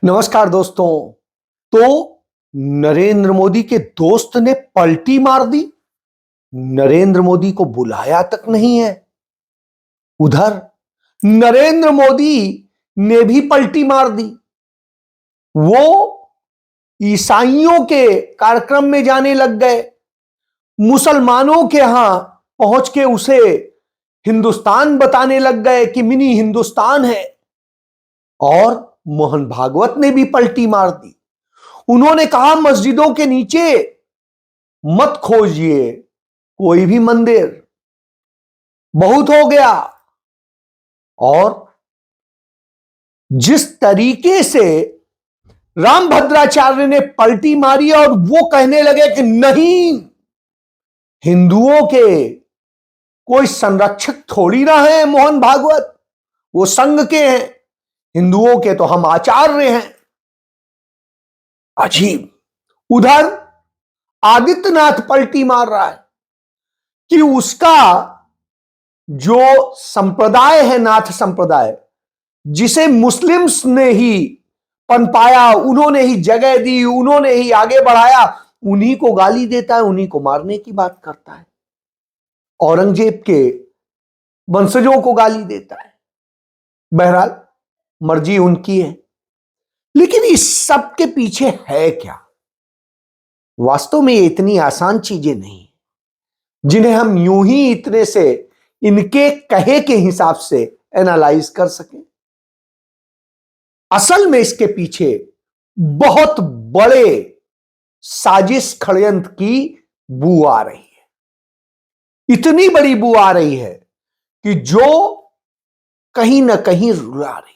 नमस्कार दोस्तों। तो नरेंद्र मोदी के दोस्त ने पलटी मार दी। नरेंद्र मोदी को बुलाया तक नहीं है। उधर नरेंद्र मोदी ने भी पलटी मार दी। वो ईसाइयों के कार्यक्रम में जाने लग गए, मुसलमानों के यहां पहुंच के उसे हिंदुस्तान बताने लग गए कि मिनी हिंदुस्तान है। और मोहन भागवत ने भी पलटी मार दी। उन्होंने कहा मस्जिदों के नीचे मत खोजिए कोई भी मंदिर, बहुत हो गया। और जिस तरीके से रामभद्राचार्य ने पलटी मारी और वो कहने लगे कि नहीं, हिंदुओं के कोई संरक्षक थोड़ी ना है मोहन भागवत, वो संघ के हैं, हिंदुओं के तो हम आचार्य हैं। अजीब। उधर आदित्यनाथ पलटी मार रहा है कि उसका जो संप्रदाय है, नाथ संप्रदाय, जिसे मुस्लिम्स ने ही पनपाया, उन्होंने ही जगह दी, उन्होंने ही आगे बढ़ाया, उन्हीं को गाली देता है, उन्हीं को मारने की बात करता है, औरंगजेब के वंशजों को गाली देता है। बहरहाल मर्जी उनकी है, लेकिन इस सब के पीछे है क्या? वास्तव में ये इतनी आसान चीजें नहीं जिन्हें हम यूं ही इतने से इनके कहे के हिसाब से एनालाइज कर सकें। असल में इसके पीछे बहुत बड़े साजिश षड्यंत्र की बू आ रही है। इतनी बड़ी बू आ रही है कि जो कहीं ना कहीं रुला रही है।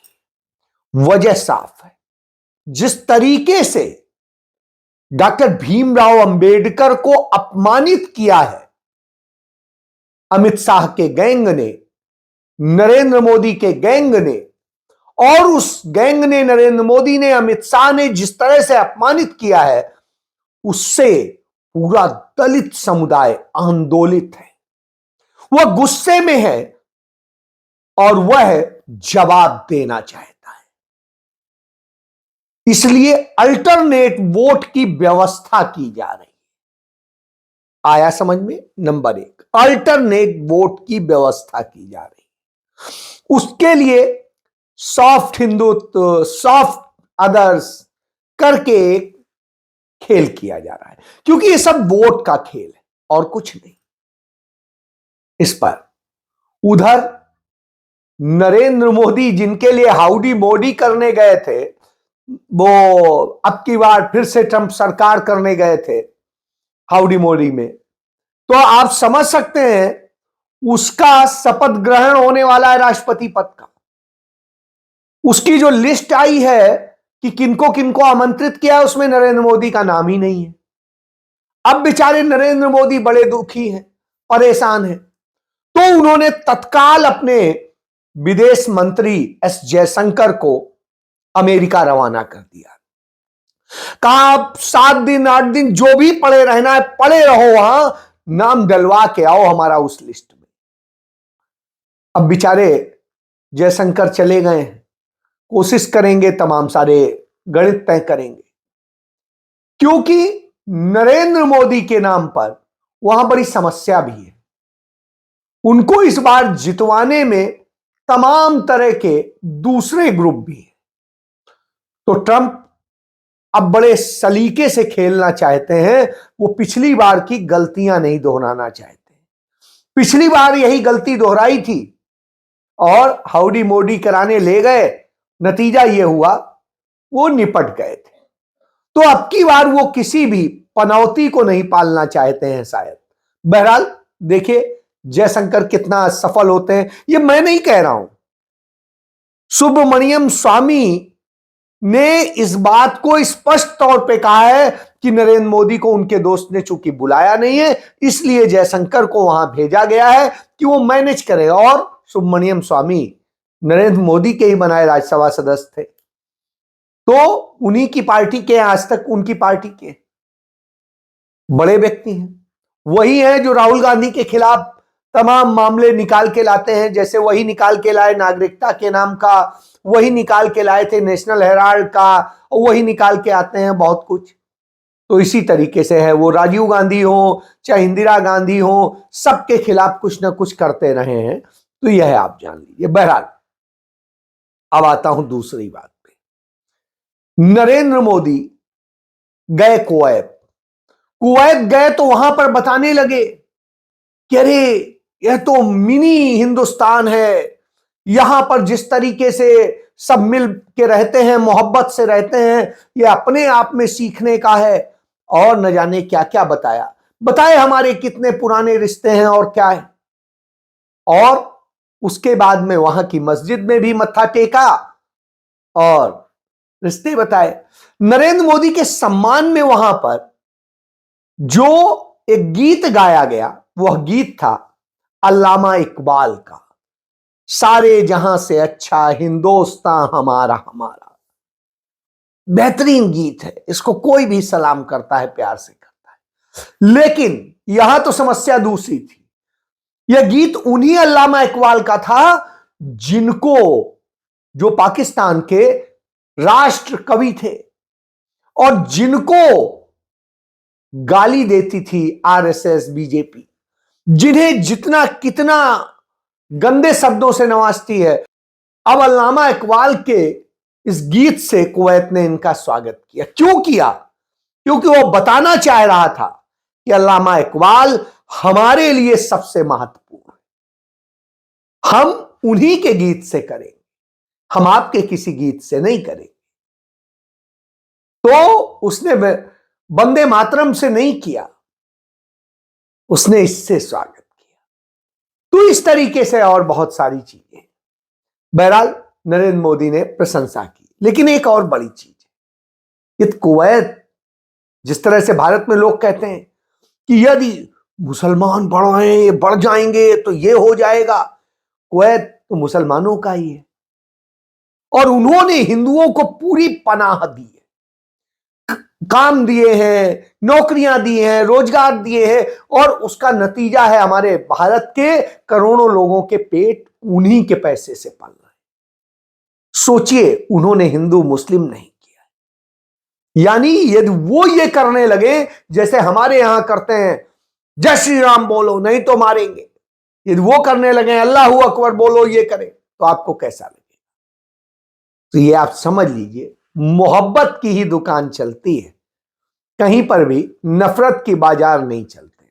वजह साफ है। जिस तरीके से डॉक्टर भीमराव अंबेडकर को अपमानित किया है अमित शाह के गैंग ने, नरेंद्र मोदी के गैंग ने, और उस गैंग ने, नरेंद्र मोदी ने, अमित शाह ने जिस तरह से अपमानित किया है, उससे पूरा दलित समुदाय आंदोलित है। वह गुस्से में है और वह जवाब देना चाहता है। इसलिए अल्टरनेट वोट की व्यवस्था की जा रही है। आया समझ में? नंबर एक, अल्टरनेट वोट की व्यवस्था की जा रही है। उसके लिए सॉफ्ट हिंदुत्व, सॉफ्ट अदर्स करके एक खेल किया जा रहा है, क्योंकि ये सब वोट का खेल है और कुछ नहीं। इस पर उधर नरेंद्र मोदी, जिनके लिए हाउडी मोदी करने गए थे, वो अब की बार फिर से ट्रंप सरकार करने गए थे हाउडी मोदी में, तो आप समझ सकते हैं उसका शपथ ग्रहण होने वाला है राष्ट्रपति पद का। उसकी जो लिस्ट आई है कि किनको किनको आमंत्रित किया, उसमें नरेंद्र मोदी का नाम ही नहीं है। अब बेचारे नरेंद्र मोदी बड़े दुखी हैं, परेशान हैं, तो उन्होंने तत्काल अपने विदेश मंत्री एस जयशंकर को अमेरिका रवाना कर दिया। कहा आप 7 दिन 8 दिन जो भी पड़े रहना है पड़े रहो, वहां नाम डलवा के आओ हमारा उस लिस्ट में। अब बेचारे जयशंकर चले गए हैं, कोशिश करेंगे, तमाम सारे गणित तय करेंगे, क्योंकि नरेंद्र मोदी के नाम पर वहां बड़ी समस्या भी है। उनको इस बार जितवाने में तमाम तरह के दूसरे ग्रुप भी हैं। तो ट्रंप अब बड़े सलीके से खेलना चाहते हैं। वो पिछली बार की गलतियां नहीं दोहराना चाहते। पिछली बार यही गलती दोहराई थी और हाउडी मोदी कराने ले गए, नतीजा यह हुआ वो निपट गए थे। तो अब की बार वो किसी भी पनौती को नहीं पालना चाहते हैं शायद। बहरहाल देखिए जयशंकर कितना सफल होते हैं, ये मैं नहीं कह रहा हूं, सुब्रमण्यम स्वामी ने इस बात को स्पष्ट तौर पे कहा है कि नरेंद्र मोदी को उनके दोस्त ने चूंकि बुलाया नहीं है, इसलिए जयशंकर को वहां भेजा गया है कि वो मैनेज करे। और सुब्रमण्यम स्वामी नरेंद्र मोदी के ही बनाए राज्यसभा सदस्य थे, तो उन्हीं की पार्टी के, आज तक उनकी पार्टी के बड़े व्यक्ति हैं। वही है जो राहुल गांधी के खिलाफ तमाम मामले निकाल के लाते हैं, जैसे वही निकाल के लाए नागरिकता के नाम का, वही निकाल के लाए थे नेशनल हेराल्ड का, वही निकाल के आते हैं बहुत कुछ। तो इसी तरीके से है, वो राजीव गांधी हो चाहे इंदिरा गांधी हो, सबके खिलाफ कुछ ना कुछ करते रहे हैं। तो यह है, आप जान लीजिए। बहरहाल अब आता हूं दूसरी बात पे। नरेंद्र मोदी गए कुवैत। कुवैत गए तो वहां पर बताने लगे कि अरे यह तो मिनी हिंदुस्तान है, यहां पर जिस तरीके से सब मिल के रहते हैं, मोहब्बत से रहते हैं, यह अपने आप में सीखने का है। और न जाने क्या क्या बताए हमारे कितने पुराने रिश्ते हैं और क्या है। और उसके बाद में वहां की मस्जिद में भी मत्था टेका और रिश्ते बताए। नरेंद्र मोदी के सम्मान में वहां पर जो एक गीत गाया गया, वह गीत था अल्लामा इकबाल का, सारे जहां से अच्छा हिंदुस्तान हमारा हमारा। बेहतरीन गीत है, इसको कोई भी सलाम करता है, प्यार से करता है। लेकिन यहां तो समस्या दूसरी थी। यह गीत उन्हीं अल्लामा इकबाल का था जिनको, जो पाकिस्तान के राष्ट्र कवि थे और जिनको गाली देती थी आरएसएस बीजेपी, जिन्हें जितना कितना गंदे शब्दों से नवाजती है। अब अल्लामा इकबाल के इस गीत से कुवैत ने इनका स्वागत किया। क्यों किया? क्योंकि वो बताना चाह रहा था कि अल्लामा इकबाल हमारे लिए सबसे महत्वपूर्ण है, हम उन्हीं के गीत से करेंगे, हम आपके किसी गीत से नहीं करेंगे। तो उसने वंदे मातरम से नहीं किया, उसने इससे स्वागत किया। तो इस तरीके से और बहुत सारी चीजें। बहरहाल नरेंद्र मोदी ने प्रशंसा की। लेकिन एक और बड़ी चीज है, ये कुवैत, जिस तरह से भारत में लोग कहते हैं कि यदि मुसलमान बढ़ जाएंगे तो ये हो जाएगा, कुवैत तो मुसलमानों का ही है और उन्होंने हिंदुओं को पूरी पनाह दी है, काम दिए हैं, नौकरियां दी हैं, रोजगार दिए हैं। और उसका नतीजा है हमारे भारत के करोड़ों लोगों के पेट उन्हीं के पैसे से पल रहे हैं। सोचिए, उन्होंने हिंदू मुस्लिम नहीं किया। यानी यदि वो ये करने लगे जैसे हमारे यहां करते हैं, जय श्री राम बोलो नहीं तो मारेंगे, यदि वो करने लगे अल्लाहू अकबर बोलो, ये करें, तो आपको कैसा लगेगा? तो ये आप समझ लीजिए, मोहब्बत की ही दुकान चलती है, कहीं पर भी नफरत की बाजार नहीं चलते।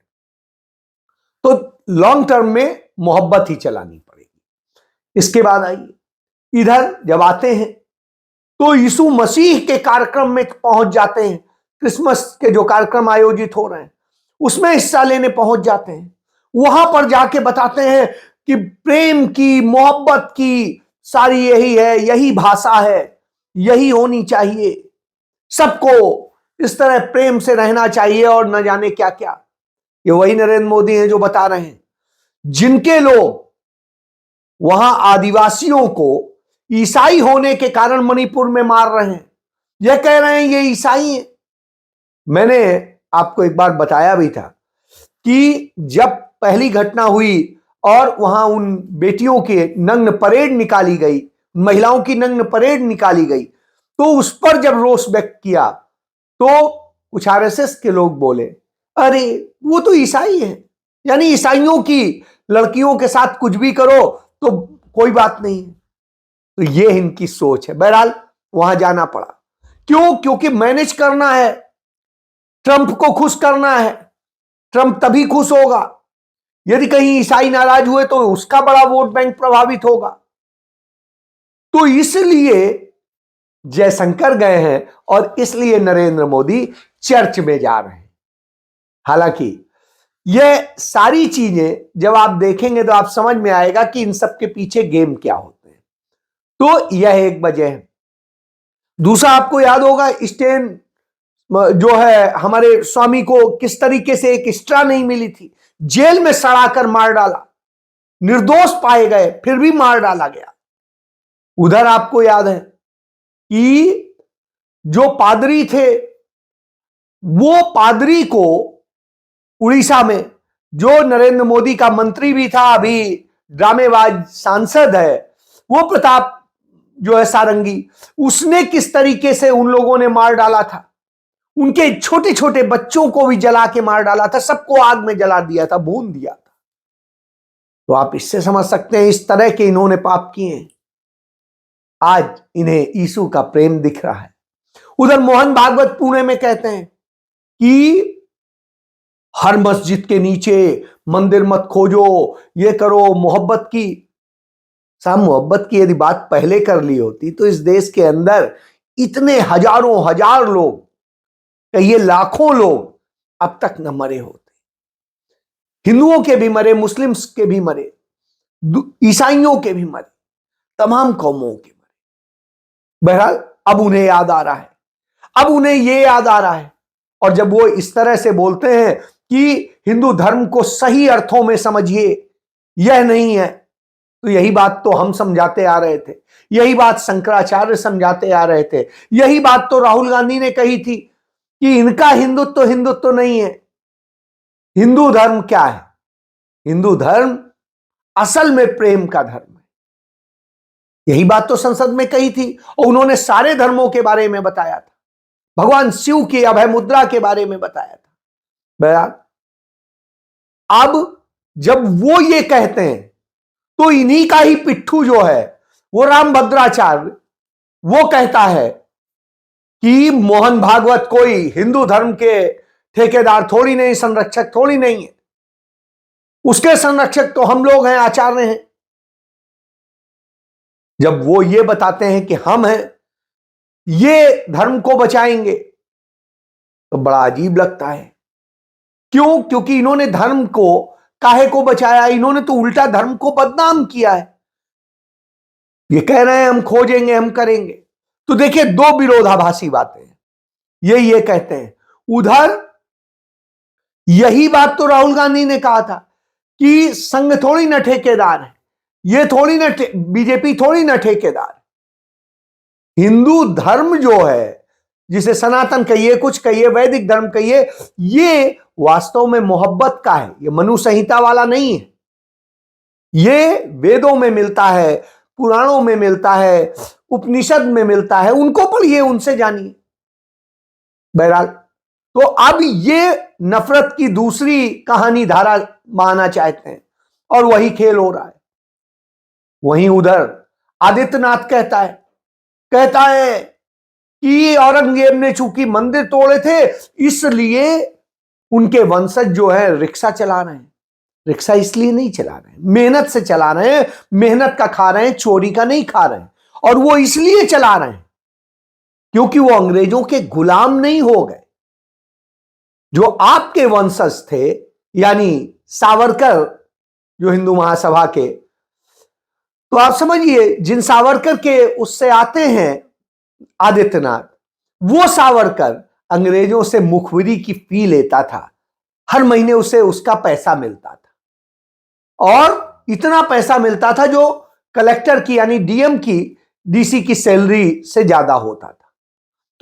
तो लॉन्ग टर्म में मोहब्बत ही चलानी पड़ेगी। इसके बाद आइए, इधर जब आते हैं तो यीशु मसीह के कार्यक्रम में पहुंच जाते हैं। क्रिसमस के जो कार्यक्रम आयोजित हो रहे हैं उसमें हिस्सा लेने पहुंच जाते हैं। वहां पर जाके बताते हैं कि प्रेम की, मोहब्बत की सारी यही है, यही भाषा है, यही होनी चाहिए, सबको इस तरह प्रेम से रहना चाहिए और न जाने क्या क्या। ये वही नरेंद्र मोदी हैं जो बता रहे हैं, जिनके लोग वहां आदिवासियों को ईसाई होने के कारण मणिपुर में मार रहे हैं। यह कह रहे हैं ये ईसाई हैं। मैंने आपको एक बार बताया भी था कि जब पहली घटना हुई और वहां उन बेटियों के नग्न परेड निकाली गई, महिलाओं की नग्न परेड निकाली गई, तो उस पर जब रोष व्यक्त किया तो कुछ आरएसएस के लोग बोले, अरे वो तो ईसाई है, यानी ईसाइयों की लड़कियों के साथ कुछ भी करो तो कोई बात नहीं है। तो ये इनकी सोच है। बहरहाल वहां जाना पड़ा। क्यों? क्योंकि मैनेज करना है, ट्रंप को खुश करना है। ट्रंप तभी खुश होगा यदि कहीं ईसाई नाराज हुए तो उसका बड़ा वोट बैंक प्रभावित होगा। तो इसलिए जयशंकर गए हैं और इसलिए नरेंद्र मोदी चर्च में जा रहे हैं। हालांकि यह सारी चीजें जब आप देखेंगे तो आप समझ में आएगा कि इन सब के पीछे गेम क्या होते हैं। तो यह एक वजह है। दूसरा, आपको याद होगा स्टेन जो है हमारे स्वामी को किस तरीके से एक स्ट्रा नहीं मिली थी, जेल में सड़ाकर मार डाला, निर्दोष पाए गए फिर भी मार डाला गया। उधर आपको याद है कि जो पादरी थे वो पादरी को उड़ीसा में जो नरेंद्र मोदी का मंत्री भी था, अभी ड्रामेबाज सांसद है, वो प्रताप जो है सारंगी, उसने किस तरीके से उन लोगों ने मार डाला था, उनके छोटे छोटे बच्चों को भी जला के मार डाला था, सबको आग में जला दिया था, भून दिया था। तो आप इससे समझ सकते हैं इस तरह के इन्होंने पाप किए हैं। आज इन्हें यीशु का प्रेम दिख रहा है। उधर मोहन भागवत पुणे में कहते हैं कि हर मस्जिद के नीचे मंदिर मत खोजो, ये करो मोहब्बत की। साहब, मोहब्बत की यदि बात पहले कर ली होती तो इस देश के अंदर इतने हजारों हजार लोग, कहिए लाखों लोग, अब तक न मरे होते। हिंदुओं के भी मरे, मुस्लिम्स के भी मरे, ईसाइयों के भी मरे, तमाम कौमों के मरे। बहरहाल अब उन्हें याद आ रहा है, अब उन्हें यह याद आ रहा है। और जब वो इस तरह से बोलते हैं कि हिंदू धर्म को सही अर्थों में समझिए, यह नहीं है, तो यही बात तो हम समझाते आ रहे थे, यही बात शंकराचार्य समझाते आ रहे थे, यही बात तो राहुल गांधी ने कही थी कि इनका हिंदुत्व हिंदुत्व नहीं है। हिंदू धर्म क्या है? हिंदू धर्म असल में प्रेम का धर्म है। यही बात तो संसद में कही थी और उन्होंने सारे धर्मों के बारे में बताया था, भगवान शिव की अभय मुद्रा के बारे में बताया था। बहरहाल अब जब वो ये कहते हैं तो इन्हीं का ही पिट्ठू जो है वो रामभद्राचार्य, वो कहता है कि मोहन भागवत कोई हिंदू धर्म के ठेकेदार थोड़ी नहीं, संरक्षक थोड़ी नहीं है, उसके संरक्षक तो हम लोग हैं, आचार्य हैं। जब वो ये बताते हैं कि हम हैं, ये धर्म को बचाएंगे, तो बड़ा अजीब लगता है। क्यों? क्योंकि इन्होंने धर्म को काहे को बचाया? इन्होंने तो उल्टा धर्म को बदनाम किया है। ये कह रहे हैं हम खोजेंगे, हम करेंगे। तो देखिए, दो विरोधाभासी बातें हैं। ये कहते हैं, उधर यही बात तो राहुल गांधी ने कहा था कि संघ थोड़ी ना ठेकेदार है, ये थोड़ी ना, बीजेपी थोड़ी ना ठेकेदार। हिंदू धर्म जो है, जिसे सनातन कहिए, कुछ कहिए, वैदिक धर्म कहिए, ये वास्तव में मोहब्बत का है। ये मनु संहिता वाला नहीं है। ये वेदों में मिलता है, पुराणों में मिलता है, उपनिषद में मिलता है। उनको पढ़िए, उनसे जानिए। बहरहाल, तो अब ये नफरत की दूसरी कहानी धारा बहाना चाहते हैं और वही खेल हो रहा है। वहीं उधर आदित्यनाथ कहता है कि औरंगजेब ने चूंकि मंदिर तोड़े थे, इसलिए उनके वंशज जो है रिक्शा चला रहे हैं। रिक्शा इसलिए नहीं चला रहे हैं, मेहनत से चला रहे हैं, मेहनत का खा रहे हैं, चोरी का नहीं खा रहे हैं। और वो इसलिए चला रहे हैं क्योंकि वो अंग्रेजों के गुलाम नहीं हो गए। जो आपके वंशज थे, यानी सावरकर, जो हिंदू महासभा के, तो आप समझिए, जिन सावरकर के उससे आते हैं आदित्यनाथ, वो सावरकर अंग्रेजों से मुखबिरी की फी लेता था। हर महीने उसे उसका पैसा मिलता था और इतना पैसा मिलता था जो कलेक्टर की, यानी डीएम की, डीसी की सैलरी से ज्यादा होता था।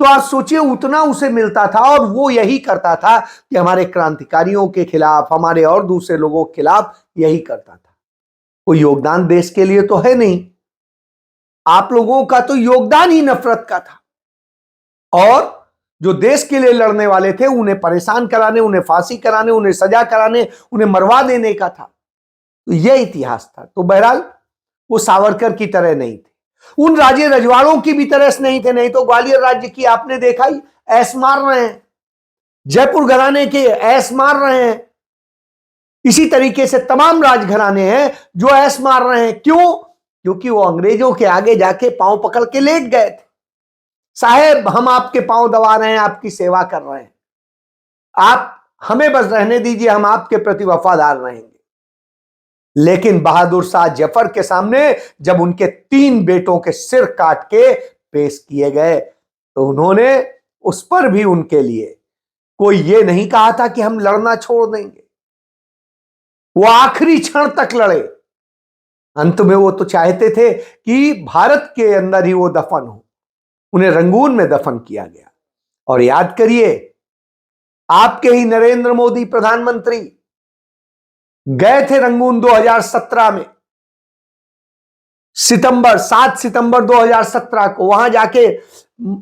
तो आप सोचिए, उतना उसे मिलता था और वो यही करता था कि हमारे क्रांतिकारियों के खिलाफ, हमारे और दूसरे लोगों के खिलाफ यही करता था। कोई योगदान देश के लिए तो है नहीं। आप लोगों का तो योगदान ही नफरत का था और जो देश के लिए लड़ने वाले थे उन्हें परेशान कराने, उन्हें फांसी कराने, उन्हें सजा कराने, उन्हें मरवा देने का था। तो यह इतिहास था। तो बहरहाल वो सावरकर की तरह नहीं थे, उन राजे रजवाड़ों की भी तरह नहीं थे। नहीं तो ग्वालियर राज्य की आपने देखा ही, ऐस मार रहे हैं, जयपुर घराने के ऐस मार रहे हैं। इसी तरीके से तमाम राजघराने हैं जो ऐस मार रहे हैं। क्यों? क्योंकि वो अंग्रेजों के आगे जाके पांव पकड़ के लेट गए थे। साहेब, हम आपके पांव दबा रहे हैं, आपकी सेवा कर रहे हैं, आप हमें बस रहने दीजिए, हम आपके प्रति वफादार रहेंगे। लेकिन बहादुर शाह जफर के सामने जब उनके 3 बेटों के सिर काट के पेश किए गए, तो उन्होंने उस पर भी उनके लिए कोई ये नहीं कहा था कि हम लड़ना छोड़ देंगे। वो आखिरी क्षण तक लड़े। अंत में वो तो चाहते थे कि भारत के अंदर ही वो दफन हो। उन्हें रंगून में दफन किया गया। और याद करिए, आपके ही नरेंद्र मोदी प्रधानमंत्री गए थे रंगून 2017 में, 7 सितंबर 2017 को। वहां जाके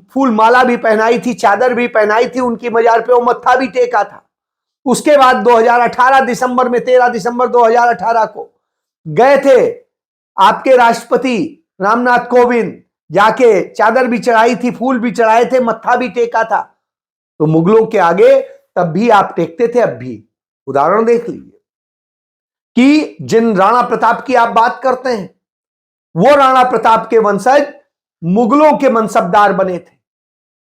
फूल माला भी पहनाई थी, चादर भी पहनाई थी उनकी मजार पे, वो मत्था भी टेका था। उसके बाद 2018 दिसंबर में, 13 दिसंबर 2018 को गए थे आपके राष्ट्रपति रामनाथ कोविंद, जाके चादर भी चढ़ाई थी, फूल भी चढ़ाए थे, मत्था भी टेका था। तो मुगलों के आगे तब भी आप टेकते थे, अब भी। उदाहरण देख लीजिए कि जिन राणा प्रताप की आप बात करते हैं, वो राणा प्रताप के वंशज मुगलों के मनसबदार बने थे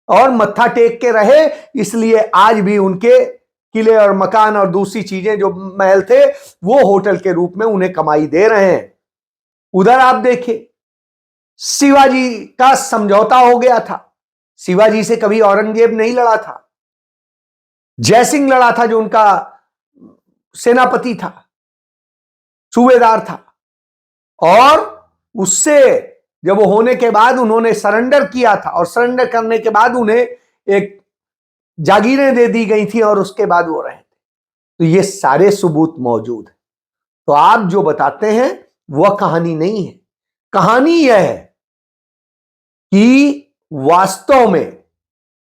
और मत्था टेक के रहे, इसलिए आज भी उनके किले और मकान और दूसरी चीजें जो महल थे वो होटल के रूप में उन्हें कमाई दे रहे हैं। उधर आप देखिए, शिवाजी का समझौता हो गया था। शिवाजी से कभी औरंगजेब नहीं लड़ा था, जयसिंह लड़ा था, जो उनका सेनापति था, सूबेदार था। और उससे जब वो होने के बाद उन्होंने सरेंडर किया था, और सरेंडर करने के बाद उन्हें एक जागीरें दे दी गई थी और उसके बाद वो रहे थे। तो ये सारे सबूत मौजूद हैं। तो आप जो बताते हैं वह कहानी नहीं है। कहानी यह है कि वास्तव में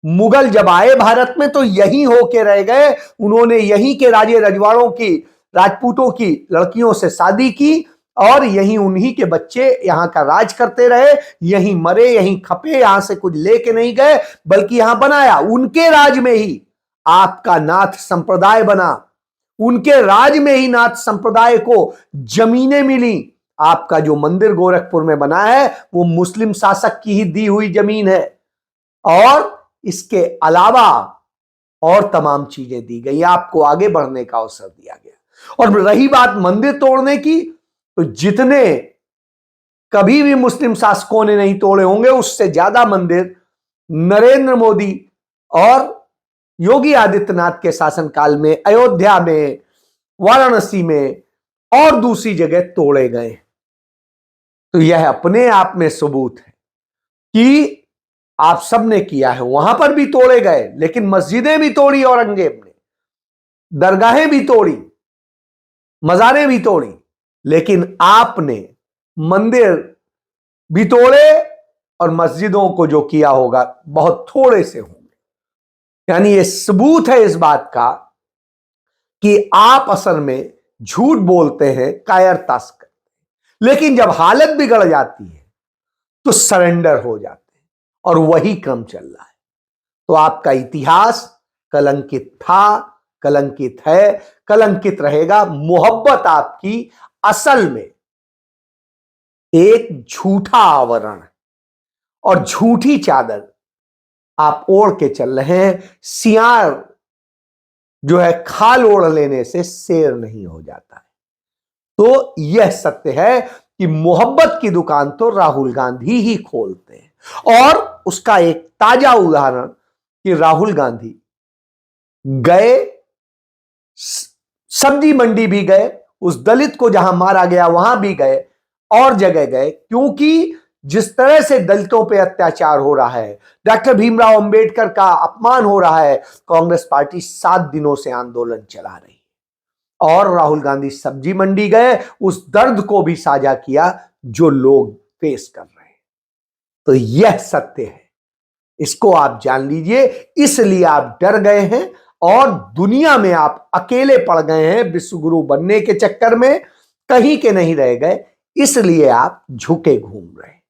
मुगल जब आए भारत में तो यहीं होके रह गए। उन्होंने यहीं के राजे रजवाड़ों की, राजपूतों की लड़कियों से शादी की और यहीं उन्हीं के बच्चे यहां का राज करते रहे। यहीं मरे, यहीं खपे, यहां से कुछ लेके नहीं गए, बल्कि यहां बनाया। उनके राज में ही आपका नाथ संप्रदाय बना, उनके राज में ही नाथ संप्रदाय को जमीनें मिली। आपका जो मंदिर गोरखपुर में बना है वो मुस्लिम शासक की ही दी हुई जमीन है, और इसके अलावा और तमाम चीजें दी गई, आपको आगे बढ़ने का अवसर दिया गया। और रही बात मंदिर तोड़ने की, तो जितने कभी भी मुस्लिम शासकों ने नहीं तोड़े होंगे, उससे ज्यादा मंदिर नरेंद्र मोदी और योगी आदित्यनाथ के शासनकाल में अयोध्या में, वाराणसी में और दूसरी जगह तोड़े गए। तो यह अपने आप में सबूत है कि आप सबने किया है। वहां पर भी तोड़े गए, लेकिन मस्जिदें भी तोड़ी औरंगजेब ने, दरगाहें भी तोड़ी, मजारें भी तोड़ी, लेकिन आपने मंदिर भी तोड़े और मस्जिदों को जो किया होगा बहुत थोड़े से होंगे। यानी ये सबूत है इस बात का कि आप असल में झूठ बोलते हैं, कायरता से करते हैं, लेकिन जब हालत बिगड़ जाती है तो सरेंडर हो जाते हैं, और वही क्रम चल रहा है। तो आपका इतिहास कलंकित था, कलंकित है, कलंकित रहेगा। मोहब्बत आपकी असल में एक झूठा आवरण है, और झूठी चादर आप ओढ़ के चल रहे हैं। सियार जो है खाल ओढ़ लेने से शेर नहीं हो जाता है। तो यह सत्य है कि मोहब्बत की दुकान तो राहुल गांधी ही खोलते हैं। और उसका एक ताजा उदाहरण कि राहुल गांधी गए, सब्जी मंडी भी गए, उस दलित को जहां मारा गया वहां भी गए, और जगह गए, क्योंकि जिस तरह से दलितों पे अत्याचार हो रहा है, डॉक्टर भीमराव अंबेडकर का अपमान हो रहा है, कांग्रेस पार्टी 7 दिनों से आंदोलन चला रही है। और राहुल गांधी सब्जी मंडी गए, उस दर्द को भी साझा किया जो लोग फेस कर रहे हैं। तो यह सत्य है, इसको आप जान लीजिए। इसलिए आप डर गए हैं और दुनिया में आप अकेले पड़ गए हैं विश्वगुरु बनने के चक्कर में, कहीं के नहीं रह गए, इसलिए आप झुके घूम रहे हैं।